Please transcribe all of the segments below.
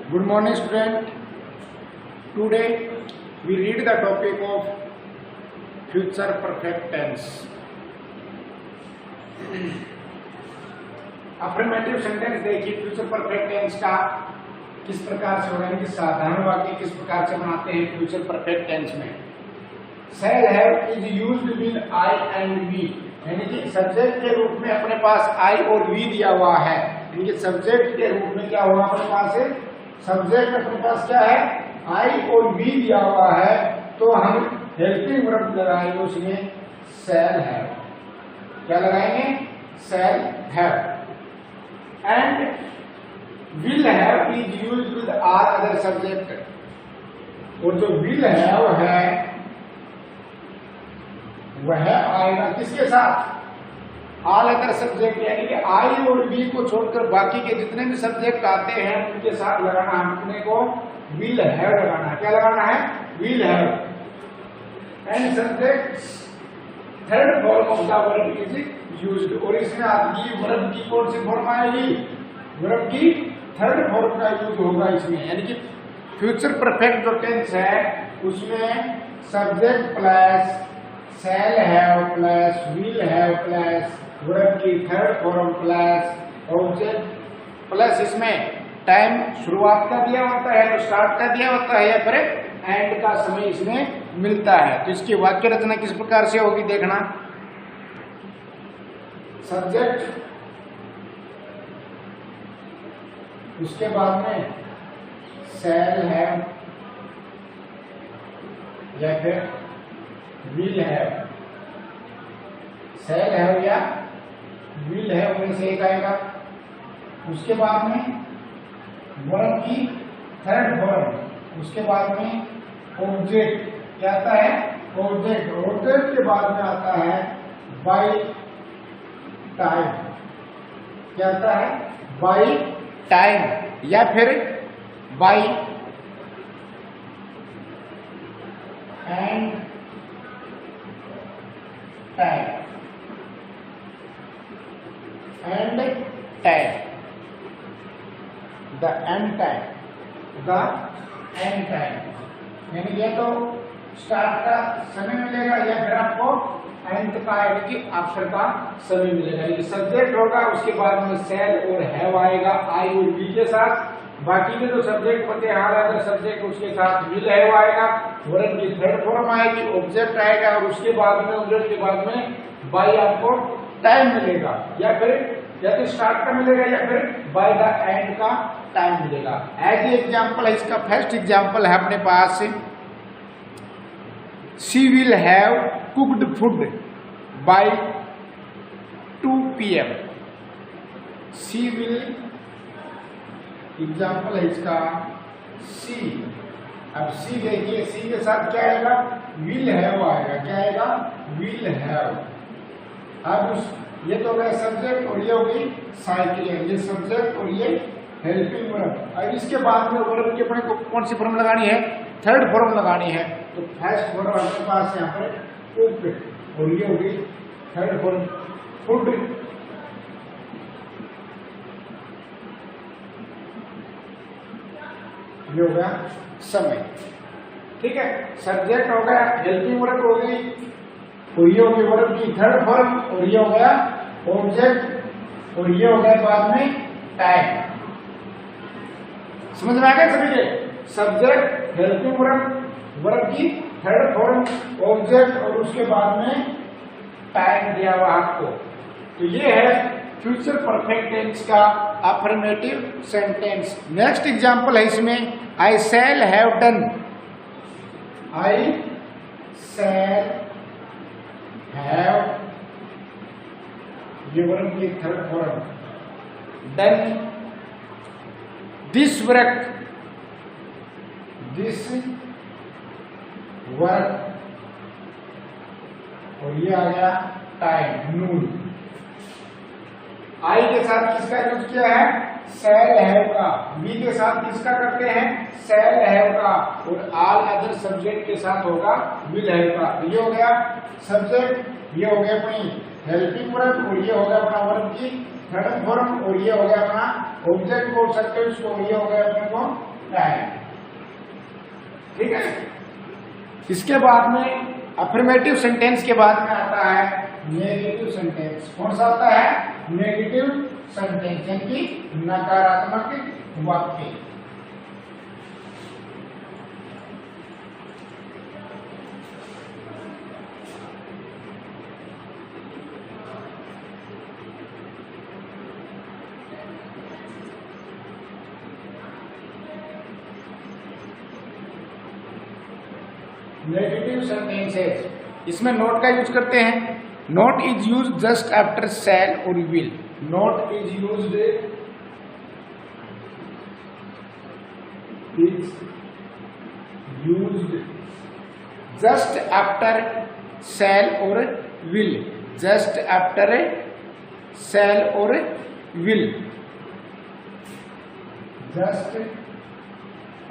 Good morning, student. Today we read the topic of future perfect tense. Affirmative sentence देखिए, future perfect tense का किस प्रकार से होगा, यानी साधारण वाक्य किस प्रकार से बनाते हैं फ्यूचर परफेक्ट टेंस में। Shall have is used with I and we, यानी कि सब्जेक्ट के रूप में अपने पास आई और वी दिया हुआ है, यानी कि सब्जेक्ट के रूप में क्या होगा अपने पास है, सब्जेक्ट अपने पास क्या है, आई और वी दिया हुआ है, तो हम हेल्पिंग वर्ब लगाएंगे उसमें शैल हैव। क्या लगाएंगे, shall have. And will have is used with all other subject, और जो विल हैव है वह आएगा किसके साथ, ऑल अदर सब्जेक्ट, यानी कि आई और बी को छोड़कर बाकी के जितने भी सब्जेक्ट आते हैं उनके साथ लगाना हमने को विल हैव लगाना है। क्या लगाना है, will have. And subject third form of the verb is used, और इसमें आपकी वर्ब की कौन सी फॉर्म आएगी, वर्ब की थर्ड फॉर्म का यूज होगा इसमें, यानी कि फ्यूचर परफेक्ट जो टेंस है उसमें subject plus shall have plus will have plus verb की third form plus object plus इसमें टाइम शुरुआत का दिया होता है, स्टार्ट का दिया होता है, या फिर एंड का समय इसमें मिलता है। तो इसकी वाक्य रचना किस प्रकार से होगी देखना। सब्जेक्ट, उसके बाद में शैल हैव या फिर विल हैव, शैल हैव या विल हैव में से एक आएगा। उसके बाद में वर्ब की थर्ड फॉर्म, उसके बाद में ऑब्जेक्ट, क्या आता है, ऑब्जेक्ट, ऑब्जेक्ट के बाद में आता है बाय टाइम, क्या आता है, बाय टाइम या फिर by end time, end time, the end time, the end time, यानी ये तो स्टार्ट का समय मिलेगा या फिर आपको एंड का यानी कि आफ्टर का समय मिलेगा। ये सब्जेक्ट होगा, उसके बाद में शैल और हैव आएगा आई और वी के साथ, बाकी के जो सब्जेक्ट होते हैं हर अदर सब्जेक्ट उसके साथ विल हैव आएगा, वर्ब की थर्ड फॉर्म आएगी, ऑब्जेक्ट आएगा, और उसके बाद में ऑब्जेक्ट के बाद में बाय आपको टाइम मिलेगा, या फिर स्टार्ट का मिलेगा या फिर बाय द एंड का टाइम मिलेगा। एज एग्जाम्पल है, इसका फर्स्ट एग्जाम्पल है अपने पास, she will have cooked food by 2 PM। She will, example है इसका सी। अब सी देखिए, सी के साथ क्या आएगा, विल हैव आएगा, क्या आएगा, विल हैव। अब ये तो गया सब्जेक्ट और ये होगी साइकिल, ये सब्जेक्ट और ये हेल्पिंग वर्ब। अब इसके बाद में वर्ब की अपने को कौन सी फॉर्म लगानी है, थर्ड फॉर्म लगानी है, तो फर्स्ट फॉर्म अपने पास यहाँ पर कुक, और ये होगी थर्ड फॉर्म फूड। ये हो गया समय, ठीक है। सब्जेक्ट हो गया, हेल्पिंग वर्ब हो गई, और ये हो गई वर्ब की थर्ड फॉर्म, और ये हो गया ऑब्जेक्ट, और ये हो गया बाद में टाइम। समझ में आ गया सभी के, सब्जेक्ट, हेल्पिंग वर्ब, वर्ब की थर्ड फॉर्म, ऑब्जेक्ट, और उसके बाद में टाइम दिया हुआ आपको। तो ये है फ्यूचर परफेक्ट टेंस का अफर्मेटिव सेंटेंस। नेक्स्ट एग्जांपल है इसमें, I shall have done, I shall have, ये वर्ब की third form, done this work, this work, और ये आ गया टाइम, नून। आई के साथ किसका यूज किया है, शैल हैव का, वी के साथ किसका करते हैं, शैल हैव का, और ऑल अदर सब्जेक्ट के साथ होगा विल हैव का। ये हो गया सब्जेक्ट, ये हो गया अपनी हेल्पिंग वर्ब, और ये हो गया अपना वर्ब की थर्ड फॉर्म, और ये हो गया अपना ऑब्जेक्ट बोल सकते हो इसको, ये हो गया अपने को टाइम। ठीक है, इसके बाद में अफर्मेटिव सेंटेंस के बाद में आता है नेगेटिव सेंटेंस। कौन सा आता है? नेगेटिव सेंटेंस, यानी कि नकारात्मक वाक्य। नेगेटिव सेंटेंसेस, इसमें नोट का यूज करते हैं। Not is use just after shall और will. Not is used just after shall और विल। जस्ट आफ्टर शैल और will. Just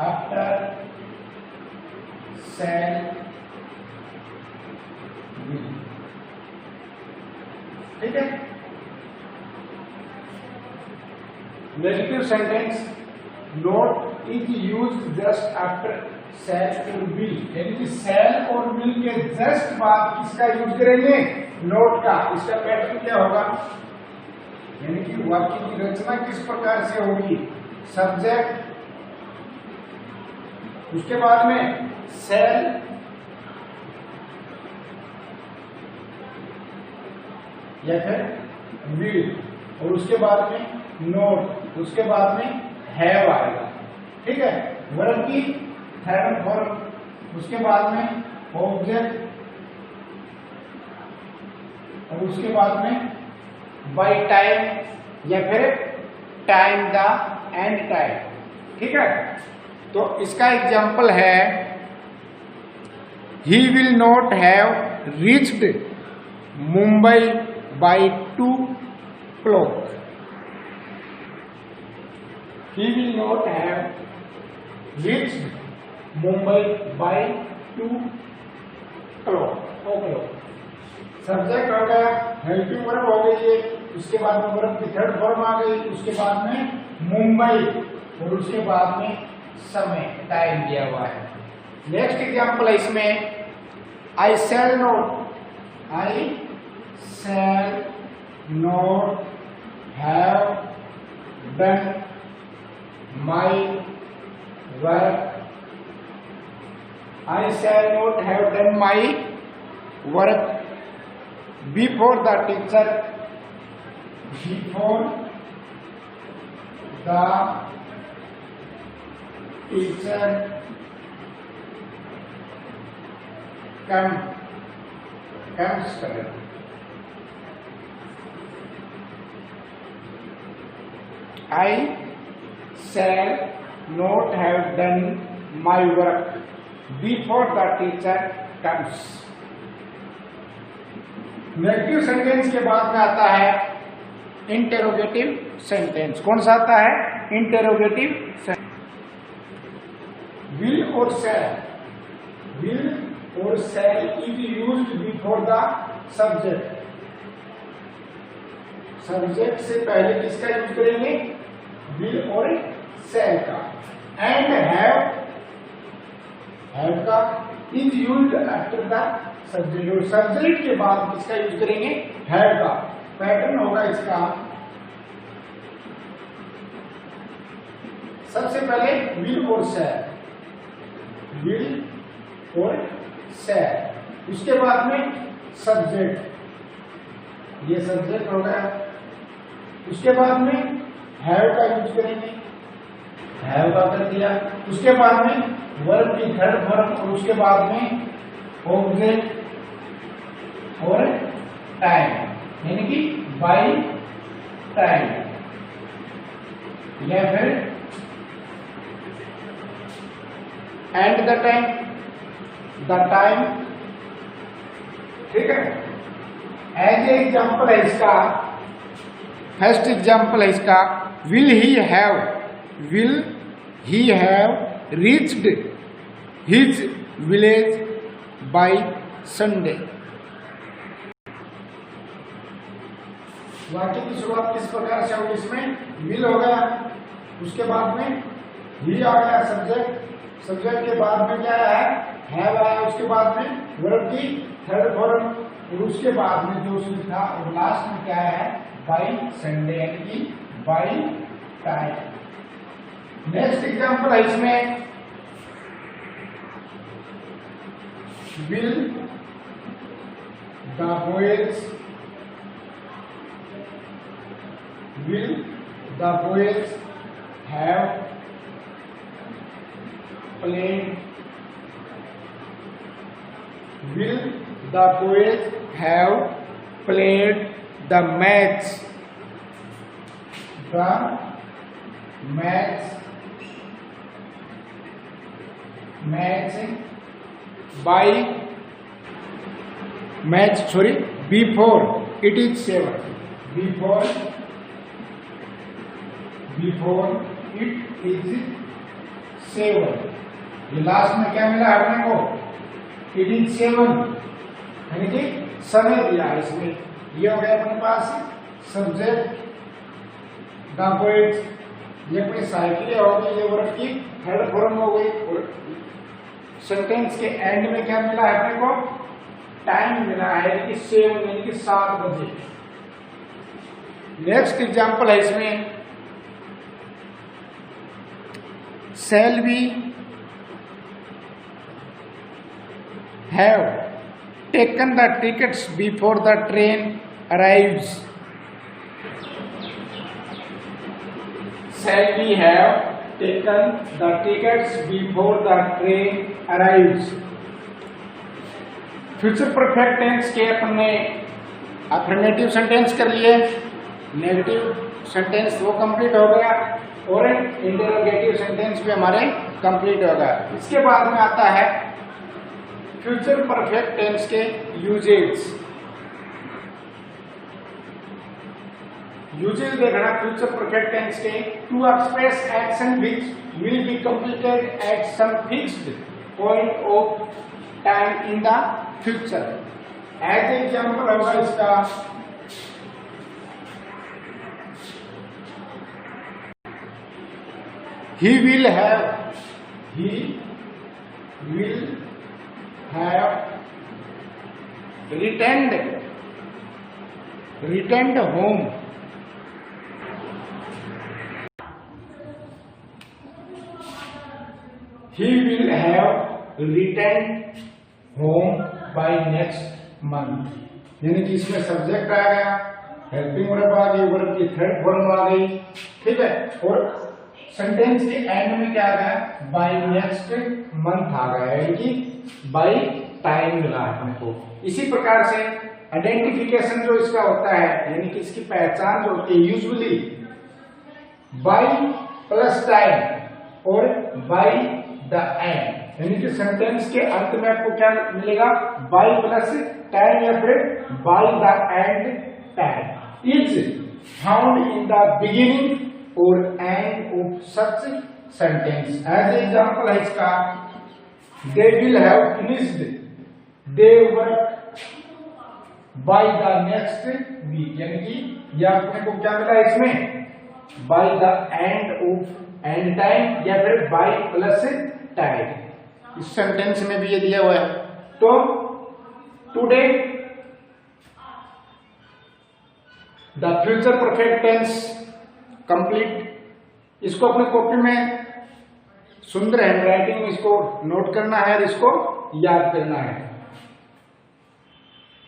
after shall will. ठीक है, negative sentence not is use just after shall और will, यानी कि शैल और will के जस्ट बाद किसका यूज करेंगे? नोट का। इसका पैटर्न क्या होगा, यानी कि वाक्य की रचना किस प्रकार से होगी? सब्जेक्ट, उसके बाद में शैल, या फिर विल, और उसके बाद में नोट, उसके बाद में हैव आएगा। ठीक है, वर्ब की थर्ड फॉर्म, उसके बाद में ऑब्जेक्ट, और उसके बाद में बाय टाइम या फिर टाइम द एंड टाइम। ठीक है, तो इसका एग्जाम्पल है he will not have reached Mumbai by 2 o'clock। He will not have reached Mumbai by 2 o'clock। Subject हो गया, हेल्पिंग वर्ब हो गई है, उसके बाद में वर्ब की थर्ड फॉर्म आ गई, उसके बाद में मुंबई, और उसके बाद में समय, टाइम दिया हुआ है। नेक्स्ट एग्जाम्पल है इसमें I shall not have done my work. I shall not have done my work before the teacher. Before the teacher comes करें। I shall not have done my work before the teacher comes। Negative sentence के बाद में आता है interrogative sentence. कौन सा आता है? Interrogative sentence. विल और शैल, विल और shall is used before the subject. Subject से पहले किसका यूज करेंगे? विल और शैल का। एंड हैव का is used after the subject, और सब्जेक्ट के बाद किसका यूज करेंगे? हैव का। पैटर्न होगा इसका, सबसे पहले विल और शैल, विल और शैल, उसके बाद में सब्जेक्ट, ये सब्जेक्ट हो गया, उसके बाद में हैव का यूज करेंगे, हैव का कर दिया, उसके बाद में वर्ब की थर्ड फॉर्म, और उसके बाद में ऑब्जेक्ट और टाइम, यानी कि बाय टाइम या फिर and the time, the time. ठीक है, एज ए एग्जाम्पल है इसका, फर्स्ट एग्जाम्पल है इसका, will he have reached his village bye Sunday. वाक्य की शुरुआत किस प्रकार से होगी? इसमें विल हो गया, उसके बाद में ही आ गया सब्जेक्ट, सब्जेक्ट के बाद में क्या है, हैव आया, उसके बाद में वर्ब की थर्ड फॉर्म, और उसके बाद में जो उसमें था और लास्ट में क्या है, बाई संडे, यानी कि बाई टाइम। नेक्स्ट एग्जांपल है इसमें, will the boys, will the boys have played, will the boys have played the match, the match before it is 7, before it is 7। ये लास्ट में क्या मिला अपने को, it is 7, यानी कि समय दिया है इसमें। ये हो गया अपने पास सब्जेक्ट, द पोएट्स, ये अपनी साइकिल होगी, ये वर्ब की थर्ड फॉर्म हो गई, और सेंटेंस के एंड में क्या मिला है अपने को, टाइम मिला है कि 7, यानी कि 7 बजे। नेक्स्ट एग्जांपल है इसमें, shall we have taken the tickets before the train arrives, shall we have taken the tickets before the train arrives। Future perfect tense के अपने अफर्मेटिव सेंटेंस कर लिए, नेगेटिव सेंटेंस वो कंप्लीट हो गया, और इंटरोगेटिव सेंटेंस भी हमारे कंप्लीट होगा। इसके बाद में आता है फ्यूचर परफेक्ट टेंस के यूजेज। यूजेज देखना फ्यूचर परफेक्ट टेंस के, to express action which will be completed at some fixed point of time in the future. As example होगा इसका, he will have returned home, he will have returned home by next month। यानी कि इसमें subject आ गया, helping verb आ गई, verb की third form आ गई, ठीक है, और सेंटेंस के एंड में क्या आ गया, बाय नेक्स्ट मंथ आ गया, यानी कि बाय टाइम मिला हमको। इसी प्रकार से आइडेंटिफिकेशन जो इसका होता है, यानी कि इसकी पहचान जो होती है, यूजुअली बाय प्लस टाइम और बाय द एंड, यानी कि सेंटेंस के अंत में आपको क्या मिलेगा, बाय प्लस टाइम या फिर by the end time is found in the beginning और end of such sentence. As example है इसका, they will have finished their work by the next week, यानी कि यह अपने को क्या मिला इसमें, by the end of end time या फिर बाय प्लस टाइम। इस सेंटेंस में भी ये दिया हुआ है। तो today the future perfect tense complete. इसको अपने कॉपी में सुंदर हैंडराइटिंग में इसको नोट करना है और इसको याद करना है।